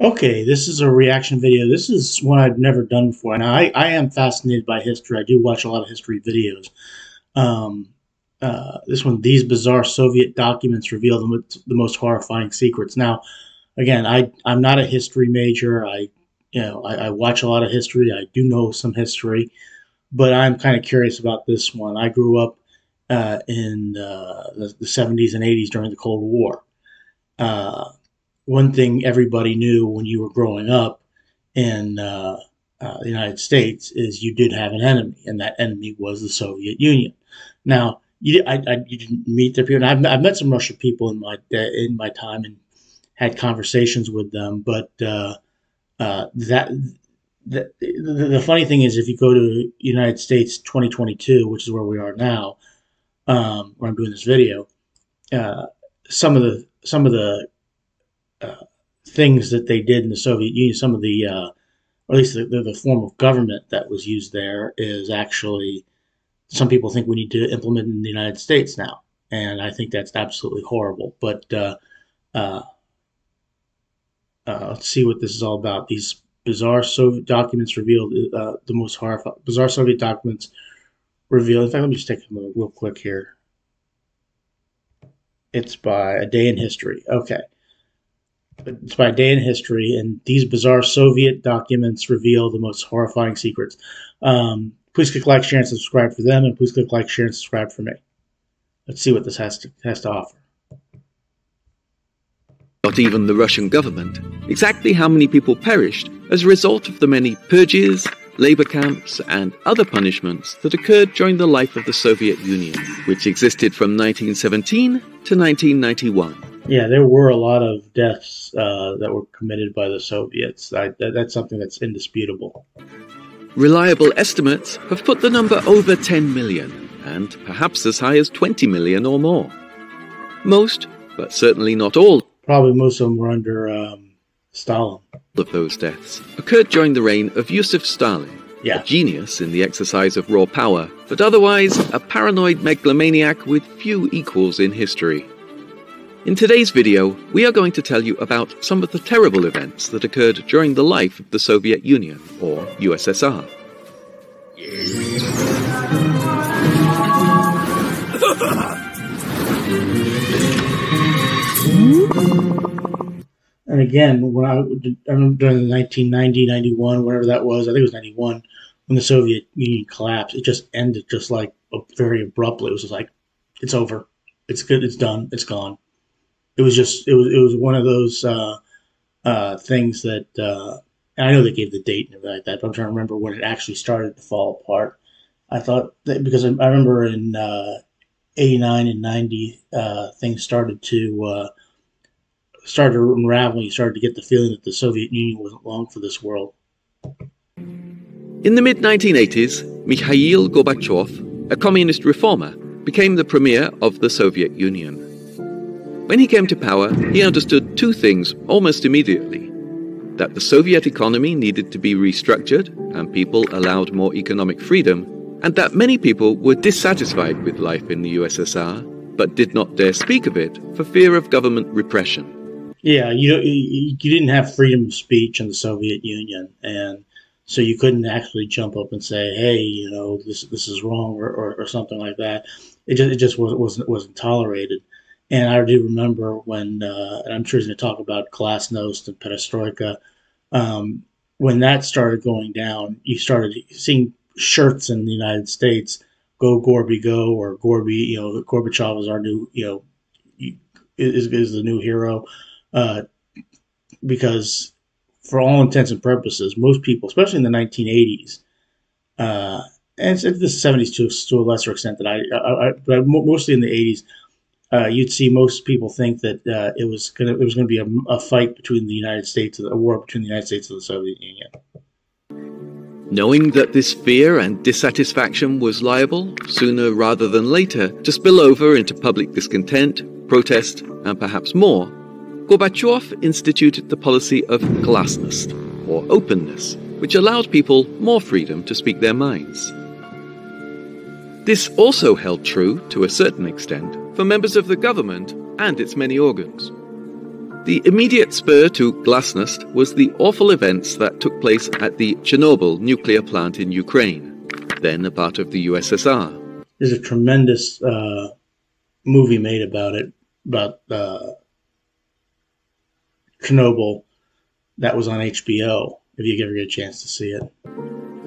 Okay, this is a reaction video. This is one I've never done before. Now, I am fascinated by history. I do watch a lot of history videos. Um, this one, these bizarre Soviet documents reveal the most horrifying secrets. Now, again, I'm not a history major. I watch a lot of history. I do know some history, but I'm kind of curious about this one. I grew up in the 70s and 80s during the Cold War. Uh, One thing everybody knew when you were growing up in the United States is you did have an enemy, and that enemy was the Soviet Union. Now, you didn't meet the people. And I've met some Russian people in my time and had conversations with them, but that. The funny thing is, if you go to United States 2022, which is where we are now, where I'm doing this video, uh, some of the uh, things that they did in the Soviet Union, some of the, or at least the form of government that was used there is actually, some people think we need to implement in the United States now. And I think that's absolutely horrible. But uh, let's see what this is all about. These bizarre Soviet documents revealed the most horrifying, bizarre Soviet documents reveal. In fact, let me just take a look real quick here. It's by A Day in History. Okay. It's by Day in History, and these bizarre Soviet documents reveal the most horrifying secrets. Please click like, share, and subscribe for them, and please click like, share, and subscribe for me. Let's see what this has to offer. Not even the Russian government, exactly how many people perished as a result of the many purges, labor camps, and other punishments that occurred during the life of the Soviet Union, which existed from 1917 to 1991. Yeah, there were a lot of deaths that were committed by the Soviets. That's something that's indisputable. Reliable estimates have put the number over 10 million, and perhaps as high as 20 million or more. Most, but certainly not all, Probably most of them were under Stalin. of those deaths occurred during the reign of Yusuf Stalin, Yeah. a genius in the exercise of raw power, but otherwise a paranoid megalomaniac with few equals in history. In today's video, we are going to tell you about some of the terrible events that occurred during the life of the Soviet Union, or USSR. And again, I remember during the 1990, 91, whatever that was, I think it was 91, when the Soviet Union collapsed, it just ended just like very abruptly. It was just like, it's over. It's good. It's done. It's gone. It was one of those things that, and I know they gave the date and everything like that, but I'm trying to remember when it actually started to fall apart. I thought that because I remember in 89 and 90, things started to unravel. You started to get the feeling that the Soviet Union wasn't long for this world. In the mid-1980s, Mikhail Gorbachev, a communist reformer, became the premier of the Soviet Union. When he came to power, he understood two things almost immediately: that the Soviet economy needed to be restructured and people allowed more economic freedom, and that many people were dissatisfied with life in the USSR, but did not dare speak of it for fear of government repression. Yeah, you didn't have freedom of speech in the Soviet Union, and so you couldn't actually jump up and say, "Hey, this is wrong," or something like that. It just wasn't tolerated. And I do remember when, and I'm sure he's going to talk about Glasnost and Perestroika. When that started going down, you started seeing shirts in the United States, "Go Gorby, go," or "Gorby." Gorbachev is our new, is the new hero. Uh, because for all intents and purposes, most people, especially in the 1980s, uh, and it's the 70s to a lesser extent that but mostly in the 80s, you'd see most people think that it was gonna be a fight between the United States, a war between the United States and the Soviet Union. Knowing that this fear and dissatisfaction was liable, sooner rather than later, to spill over into public discontent, protest, and perhaps more, Gorbachev instituted the policy of glasnost, or openness, which allowed people more freedom to speak their minds. This also held true, to a certain extent, for members of the government and its many organs. The immediate spur to glasnost was the awful events that took place at the Chernobyl nuclear plant in Ukraine, then a part of the USSR. There's a tremendous movie made about it, about Chernobyl, that was on HBO, if you ever get a chance to see it.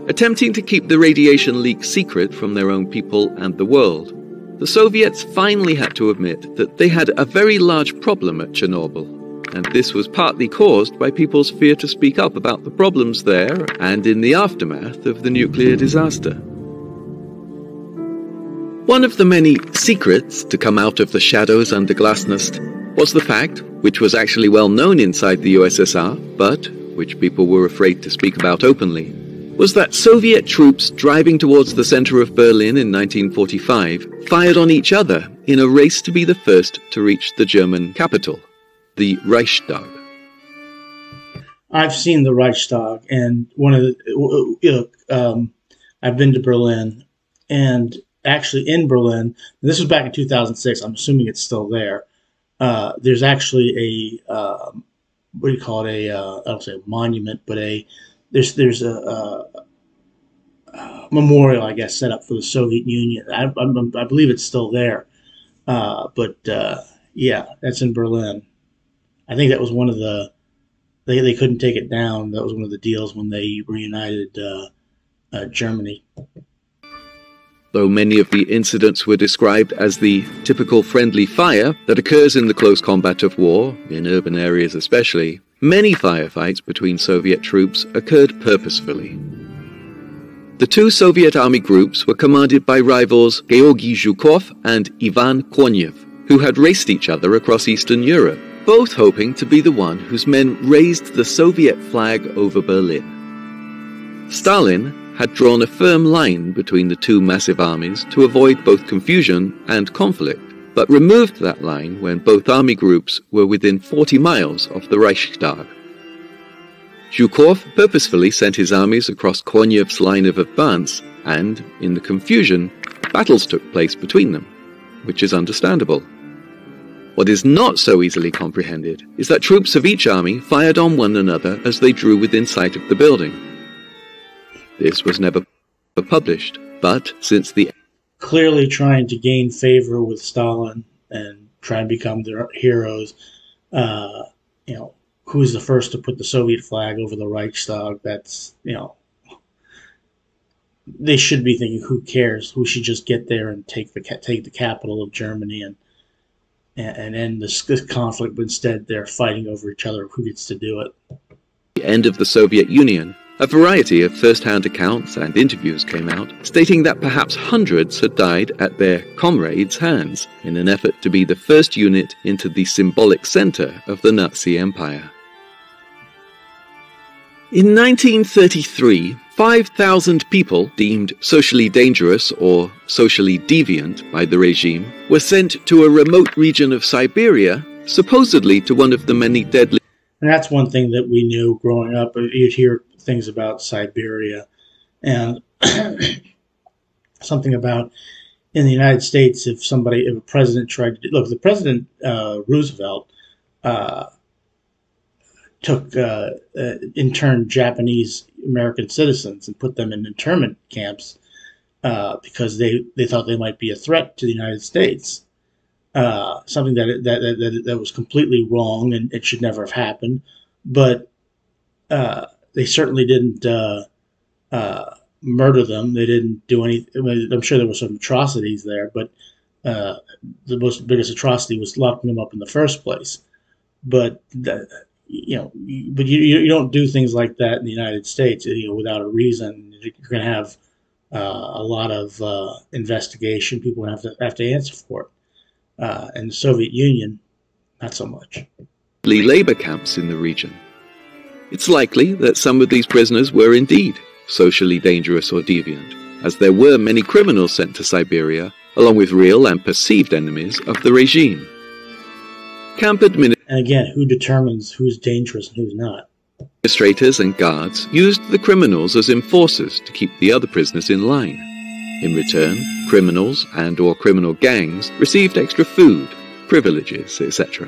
Attempting to keep the radiation leak secret from their own people and the world, the Soviets finally had to admit that they had a very large problem at Chernobyl, and this was partly caused by people's fear to speak up about the problems there and in the aftermath of the nuclear disaster. One of the many secrets to come out of the shadows under glasnost was the fact, which was actually well known inside the USSR, but which people were afraid to speak about openly, was that Soviet troops driving towards the center of Berlin in 1945 fired on each other in a race to be the first to reach the German capital, the Reichstag. I've seen the Reichstag, and I've been to Berlin, and actually in Berlin, this was back in 2006, I'm assuming it's still there, there's actually a, what do you call it, I don't say a monument, but there's a memorial, I guess, set up for the Soviet Union. I believe it's still there. Yeah, that's in Berlin. I think that was one of the, they couldn't take it down. That was one of the deals when they reunited Germany. Though many of the incidents were described as the typical friendly fire that occurs in the close combat of war, in urban areas especially, many firefights between Soviet troops occurred purposefully. The two Soviet army groups were commanded by rivals Georgy Zhukov and Ivan Konev, who had raced each other across Eastern Europe, both hoping to be the one whose men raised the Soviet flag over Berlin. Stalin had drawn a firm line between the two massive armies to avoid both confusion and conflict, but removed that line when both army groups were within 40 miles of the Reichstag. Zhukov purposefully sent his armies across Konev's line of advance, and, in the confusion, battles took place between them, which is understandable. What is not so easily comprehended is that troops of each army fired on one another as they drew within sight of the building. This was never published, but since the clearly trying to gain favor with Stalin and try and become their heroes, who's the first to put the Soviet flag over the Reichstag? That's, they should be thinking, who cares? We should just get there and take the capital of Germany and end this conflict. But instead, they're fighting over each other, who gets to do it. The end of the Soviet Union, a variety of first-hand accounts and interviews came out, stating that perhaps hundreds had died at their comrades' hands in an effort to be the first unit into the symbolic center of the Nazi Empire. In 1933, 5,000 people deemed socially dangerous or socially deviant by the regime were sent to a remote region of Siberia, supposedly to one of the many deadly... And that's one thing that we knew growing up. You'd hear things about Siberia, and something about in the United States, if a president tried to look, the President Roosevelt took interned Japanese American citizens and put them in internment camps because they thought they might be a threat to the United States. Something that was completely wrong, and it should never have happened. But they certainly didn't murder them. They didn't do anything. I mean, I'm sure there were some atrocities there, but the biggest atrocity was locking them up in the first place. But you don't do things like that in the United States, without a reason. You're going to have a lot of investigation. People have to answer for it. And the Soviet Union, not so much. Labor camps in the region. It's likely that some of these prisoners were indeed socially dangerous or deviant, as there were many criminals sent to Siberia, along with real and perceived enemies of the regime. And again, who determines who's dangerous and who's not? Administrators and guards used the criminals as enforcers to keep the other prisoners in line. In return, criminals and/or criminal gangs received extra food, privileges, etc.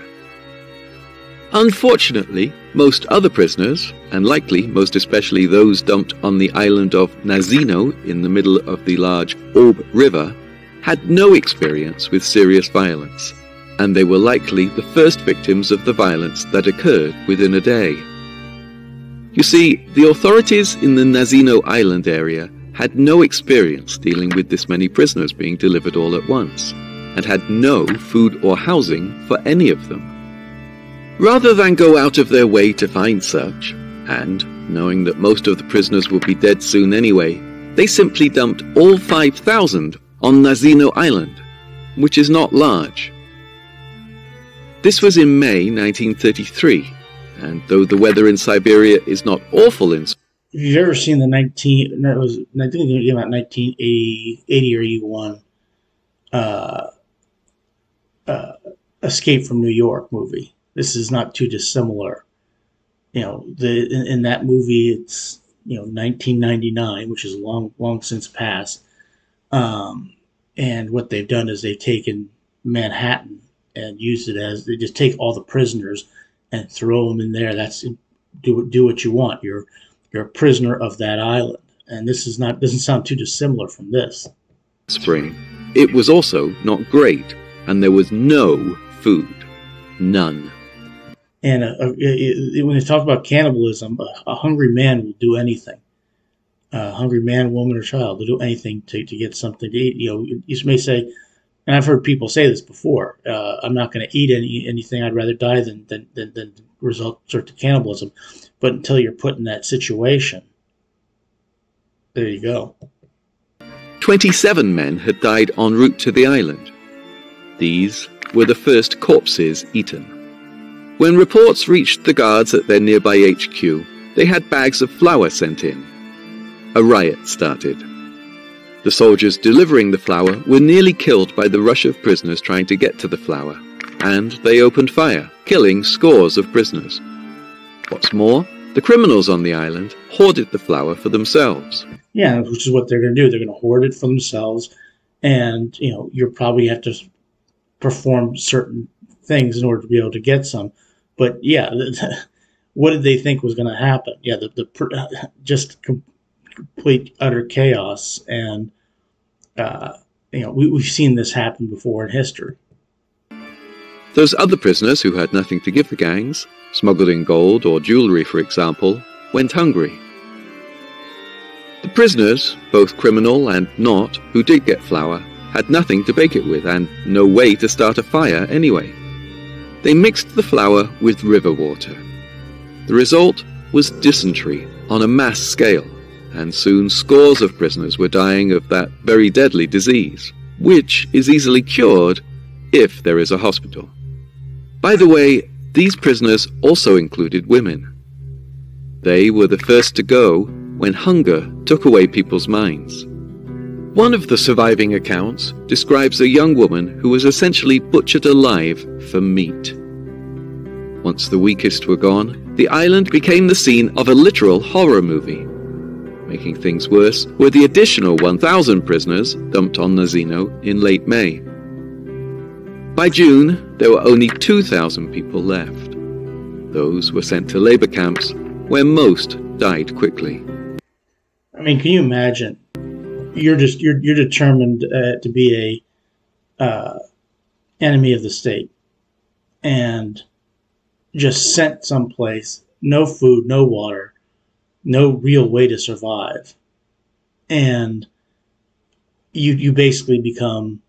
Unfortunately, most other prisoners, and likely most especially those dumped on the island of Nazino in the middle of the large Orb River, had no experience with serious violence, and they were likely the first victims of the violence that occurred within a day. You see, the authorities in the Nazino Island area had no experience dealing with this many prisoners being delivered all at once, and had no food or housing for any of them. Rather than go out of their way to find such, and knowing that most of the prisoners would be dead soon anyway, they simply dumped all 5,000 on Nazino Island, which is not large. This was in May 1933, and though the weather in Siberia is not awful in... If you've ever seen the I think it came out 1980 or 81, Escape from New York movie. This is not too dissimilar. You know, in that movie, it's 1999, which is long since passed. And what they've done is they've taken Manhattan and used it as, they just take all the prisoners and throw them in there. That's do what you want. You're a prisoner of that island, and this is not doesn't sound too dissimilar from this. Spring, it was also not great, and there was no food, none. And when they talk about cannibalism, a hungry man will do anything. A hungry man, woman, or child will do anything to get something to eat. You may say, and I've heard people say this before, I'm not going to eat anything. I'd rather die than resort to cannibalism. But until you're put in that situation, there you go. 27 men had died en route to the island. These were the first corpses eaten. When reports reached the guards at their nearby HQ, they had bags of flour sent in. A riot started. The soldiers delivering the flour were nearly killed by the rush of prisoners trying to get to the flour, and they opened fire, killing scores of prisoners. What's more, the criminals on the island hoarded the flour for themselves. Yeah, which is what they're going to do. They're going to hoard it for themselves, and you probably have to perform certain things in order to be able to get some. But yeah, what did they think was going to happen? Yeah, just complete utter chaos, and we've seen this happen before in history. Those other prisoners who had nothing to give the gangs, smuggled in gold or jewelry for example, went hungry. The prisoners, both criminal and not, who did get flour, had nothing to bake it with and no way to start a fire anyway. They mixed the flour with river water. The result was dysentery on a mass scale, and soon scores of prisoners were dying of that very deadly disease, which is easily cured if there is a hospital. By the way, these prisoners also included women. They were the first to go when hunger took away people's minds. One of the surviving accounts describes a young woman who was essentially butchered alive for meat. Once the weakest were gone, the island became the scene of a literal horror movie. Making things worse were the additional 1,000 prisoners dumped on Nazino in late May. By June, there were only 2,000 people left. Those were sent to labor camps, where most died quickly. I mean, can you imagine? You're determined to be a enemy of the state, and just sent someplace, no food, no water, no real way to survive, and you basically become,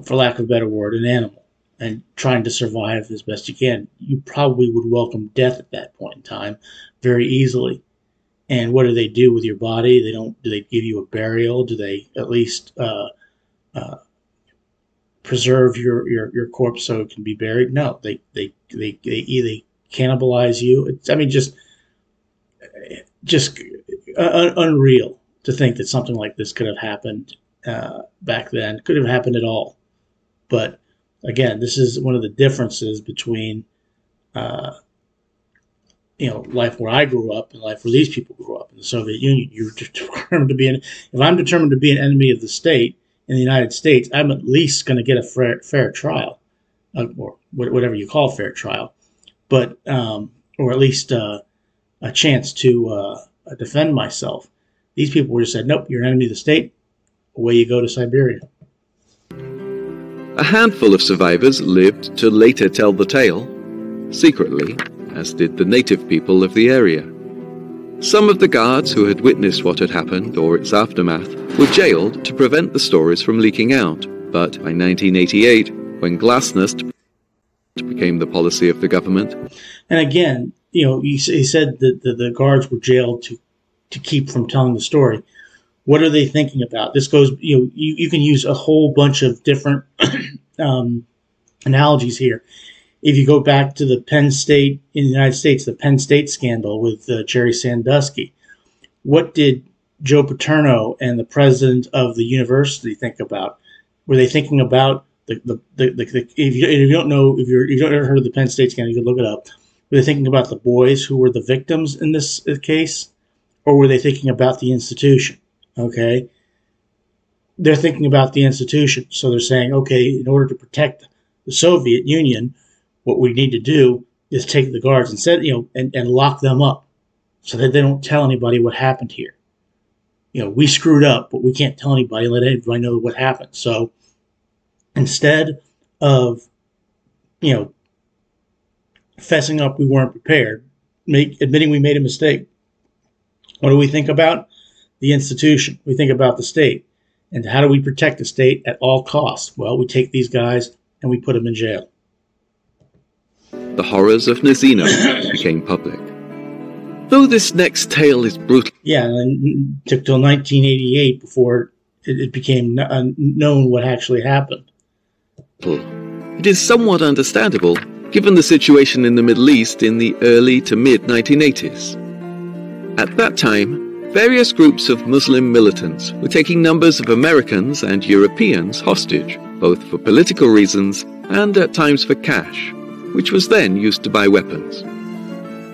for lack of a better word, an animal, and trying to survive as best you can. You probably would welcome death at that point in time very easily. And what do they do with your body? Do they give you a burial? Do they at least preserve your corpse so it can be buried? No, they either cannibalize you. Just unreal to think that something like this could have happened back then. Could have happened at all. But again, this is one of the differences between life where I grew up and life where these people grew up in the Soviet Union. You're determined to be if I'm determined to be an enemy of the state in the United States, I'm at least going to get a fair trial, or whatever you call fair trial. but or at least a chance to defend myself. These people were just said, nope, you're an enemy of the state. Away you go to Siberia. A handful of survivors lived to later tell the tale, secretly, as did the native people of the area. Some of the guards who had witnessed what had happened, or its aftermath, were jailed to prevent the stories from leaking out. But by 1988, when glasnost became the policy of the government... And again, he said that the guards were jailed to keep from telling the story. What are they thinking about? This goes, you can use a whole bunch of different analogies here. If you go back to the Penn State in the United States, the Penn State scandal with Jerry Sandusky, what did Joe Paterno and the president of the university think about? Were they thinking about if you don't know, if you don't ever heard of the Penn State scandal, you can look it up. Were they thinking about the boys who were the victims in this case, or were they thinking about the institution? Okay, they're thinking about the institution, so they're saying, okay, in order to protect the Soviet Union, what we need to do is take the guards and lock them up so that they don't tell anybody what happened here. We screwed up, but we can't tell anybody, let anybody know what happened. So instead of, fessing up we weren't prepared, admitting we made a mistake, what do we think about? The institution. We think about the state. And how do we protect the state at all costs? Well, we take these guys and we put them in jail. The horrors of Nazino became public. Though this next tale is brutal... Yeah, and it took till 1988 before it became known what actually happened. It is somewhat understandable, given the situation in the Middle East in the early to mid-1980s. At that time, various groups of Muslim militants were taking numbers of Americans and Europeans hostage, both for political reasons and at times for cash, which was then used to buy weapons.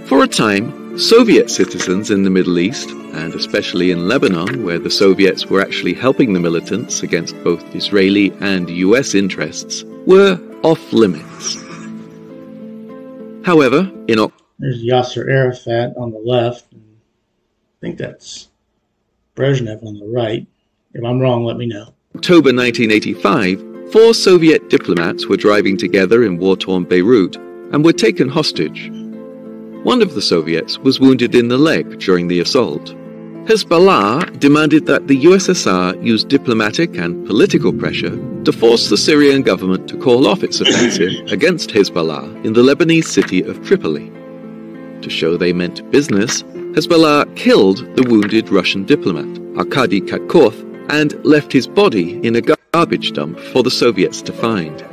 For a time, Soviet citizens in the Middle East, and especially in Lebanon, where the Soviets were actually helping the militants against both Israeli and US interests, were off limits. However, there's Yasser Arafat on the left, and I think that's Brezhnev on the right. If I'm wrong, let me know. October 1985, 4 Soviet diplomats were driving together in war-torn Beirut and were taken hostage. One of the Soviets was wounded in the leg during the assault. Hezbollah demanded that the USSR use diplomatic and political pressure to force the Syrian government to call off its offensive against Hezbollah in the Lebanese city of Tripoli. To show they meant business, Hezbollah killed the wounded Russian diplomat, Arkady Katkov, and left his body in a garbage dump for the Soviets to find.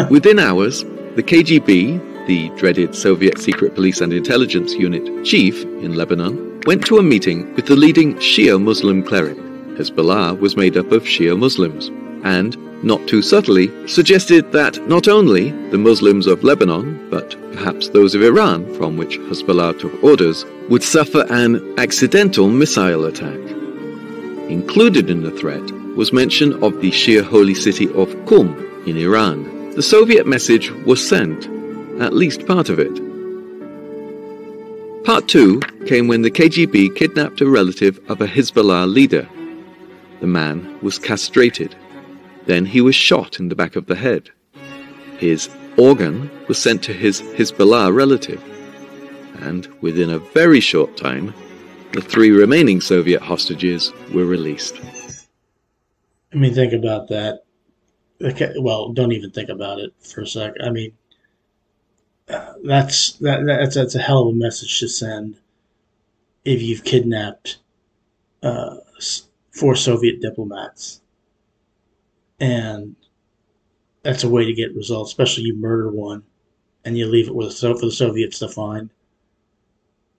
Within hours, the KGB, the dreaded Soviet Secret Police and Intelligence Unit chief in Lebanon, went to a meeting with the leading Shia Muslim cleric. Hezbollah was made up of Shia Muslims, and, not too subtly, suggested that not only the Muslims of Lebanon, but perhaps those of Iran, from which Hezbollah took orders, would suffer an accidental missile attack. Included in the threat was mention of the Shia holy city of Qum in Iran. The Soviet message was sent, at least part of it. Part 2 came when the KGB kidnapped a relative of a Hezbollah leader. The man was castrated. Then he was shot in the back of the head. His organ was sent to his Hezbollah relative. And within a very short time, the 3 remaining Soviet hostages were released. I mean, think about that. Okay, well, don't even think about it for a sec. I mean, that's a hell of a message to send if you've kidnapped 4 Soviet diplomats. And that's a way to get results, especially you murder one and you leave it for the Soviets to find.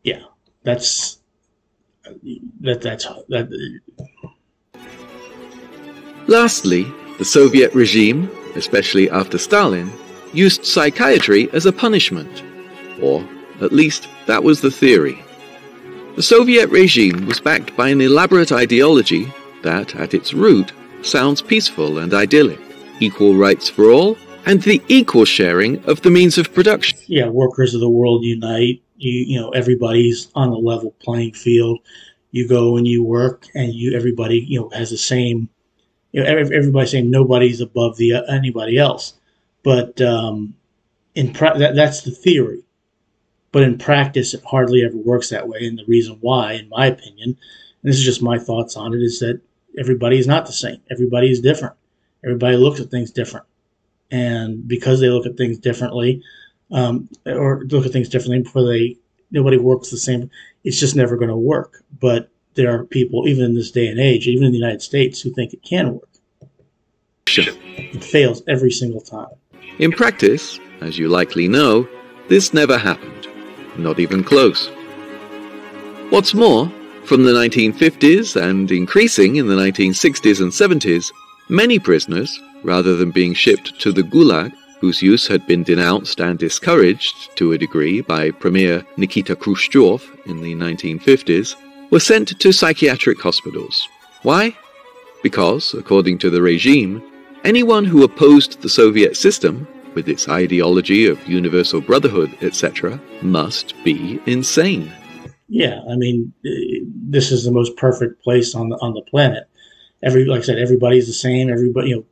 Yeah, that's. Lastly, the Soviet regime, especially after Stalin, used psychiatry as a punishment, or at least that was the theory. The Soviet regime was backed by an elaborate ideology that, at its root, sounds peaceful and idyllic: equal rights for all and the equal sharing of the means of production. Yeah, workers of the world unite. Everybody's on a level playing field. You go and you work, and everybody has the same. Everybody's saying nobody's above anybody else, but that's the theory. But in practice, it hardly ever works that way. And the reason why, in my opinion, and this is just my thoughts on it, is that everybody is not the same. Everybody is different. Everybody looks at things different. And because they look at things differently, or look at things differently before nobody works the same, it's just never going to work. But there are people, even in this day and age, even in the United States, who think it can work. It fails every single time. In practice, as you likely know, this never happened. Not even close. What's more, from the 1950s and increasing in the 1960s and 70s, many prisoners, rather than being shipped to the Gulag, whose use had been denounced and discouraged to a degree by Premier Nikita Khrushchev in the 1950s, were sent to psychiatric hospitals. Why? Because, according to the regime, anyone who opposed the Soviet system, with its ideology of universal brotherhood, etc., must be insane. Yeah, I mean, this is the most perfect place on the planet. Like I said, everybody's the same. Everybody,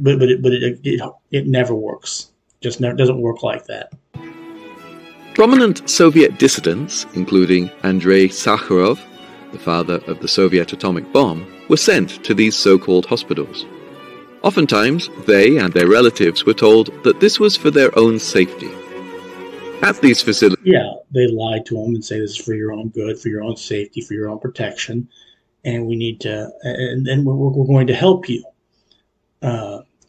but it never works. Just never doesn't work like that. Prominent Soviet dissidents, including Andrei Sakharov, the father of the Soviet atomic bomb, were sent to these so-called hospitals. Oftentimes, they and their relatives were told that this was for their own safety. At these facilities... Yeah, they lied to them and say this is for your own good, for your own safety, for your own protection, and we need to, and we're going to help you.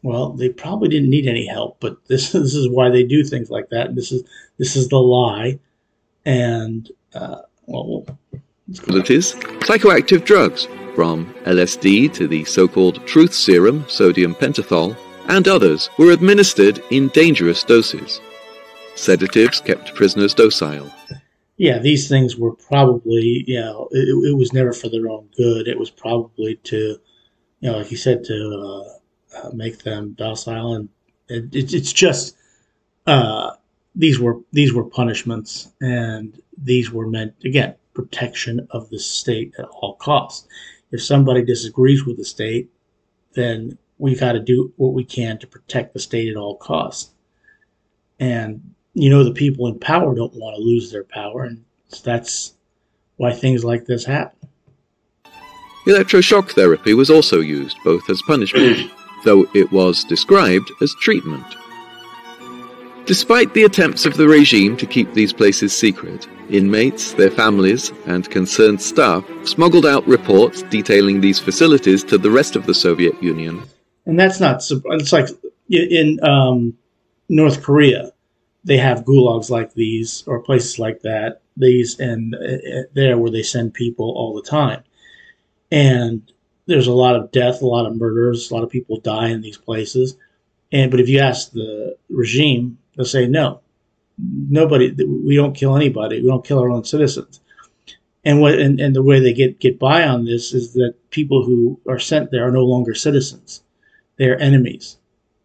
Well, they probably didn't need any help, but this is why they do things like that. This is the lie, and facilities, psychoactive drugs, from LSD to the so-called truth serum, sodium pentothal, and others were administered in dangerous doses. Sedatives kept prisoners docile. Yeah, these things were probably, it was never for their own good. It was probably to, like you said, to make them docile, and it's just these were punishments, and these were meant, again, protection of the state at all costs. If somebody disagrees with the state, then we got to do what we can to protect the state at all costs. And the people in power don't want to lose their power, and that's why things like this happen. Electroshock therapy was also used, both as punishment, though it was described as treatment. Despite the attempts of the regime to keep these places secret, inmates, their families, and concerned staff smuggled out reports detailing these facilities to the rest of the Soviet Union. And that's not, it's like in North Korea, they have gulags like these, or places like that, and there where they send people all the time. And there's a lot of death, a lot of murders, a lot of people die in these places. But if you ask the regime, they'll say, no, we don't kill anybody. We don't kill our own citizens. And the way they get by on this is that people who are sent there are no longer citizens; they are enemies,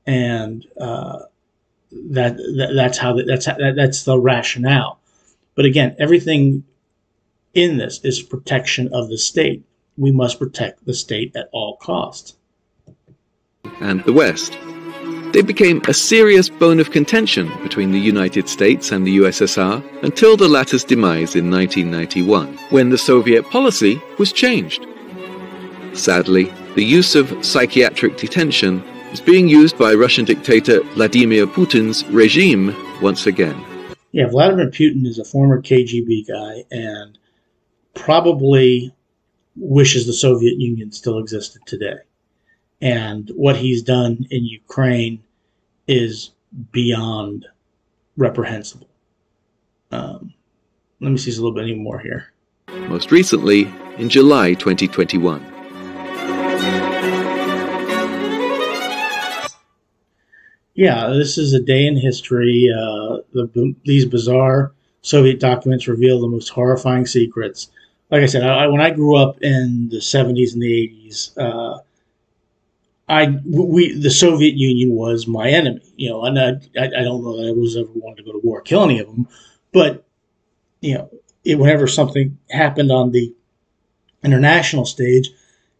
and that's the rationale. But again, everything in this is protection of the state. We must protect the state at all costs. And the West. They became a serious bone of contention between the United States and the USSR until the latter's demise in 1991, when the Soviet policy was changed. Sadly, the use of psychiatric detention is being used by Russian dictator Vladimir Putin's regime once again. Yeah, Vladimir Putin is a former KGB guy and probably wishes the Soviet Union still existed today. And what he's done in Ukraine is beyond reprehensible. Let me see a little bit more here. Most recently, in July 2021. Yeah, this is a day in history. These bizarre Soviet documents reveal the most horrifying secrets. Like I said, when I grew up in the 70s and the 80s, the Soviet Union was my enemy, and I don't know that I was ever wanted to go to war or kill any of them, but whenever something happened on the international stage,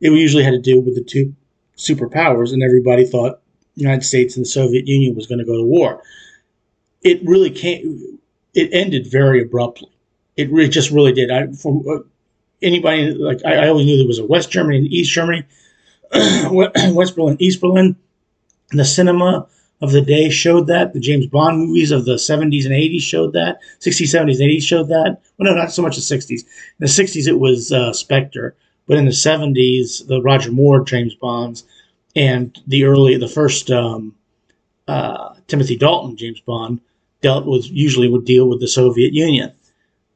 it usually had to do with the two superpowers, and everybody thought the United States and the Soviet Union was going to go to war. It really came. It ended very abruptly. It just really did. Anybody I always knew there was a West Germany and East Germany. West Berlin, East Berlin. And the cinema of the day showed that. The James Bond movies of the 70s and 80s showed that. 60s, 70s, 80s showed that. Well, no, not so much the 60s. In the 60s, it was Spectre. But in the 70s, the Roger Moore James Bonds and the first Timothy Dalton James Bond usually would deal with the Soviet Union.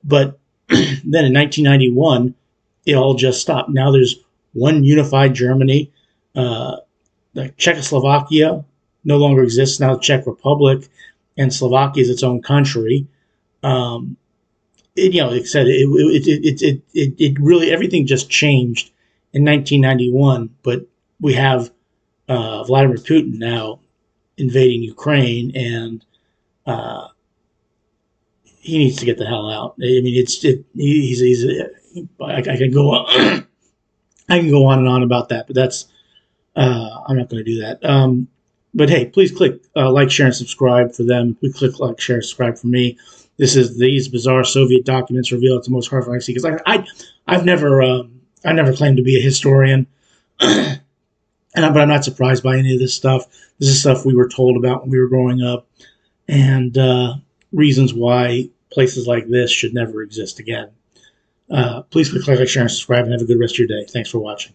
But then in 1991, it all just stopped. Now there's one unified Germany. Czechoslovakia no longer exists. Now the Czech Republic and Slovakia is its own country. It really, everything just changed in 1991. But we have Vladimir Putin now invading Ukraine, and he needs to get the hell out. I mean, I can go on. I can go on and on about that, but that's I'm not going to do that. But hey, please click like, share, and subscribe for them. Please click like, share, subscribe for me. This is These Bizarre Soviet Documents Reveal. It's the most horrifying secrets. I've never claimed to be a historian, but I'm not surprised by any of this stuff. This is stuff we were told about when we were growing up, and reasons why places like this should never exist again. Please click like, share, and subscribe, and have a good rest of your day. Thanks for watching.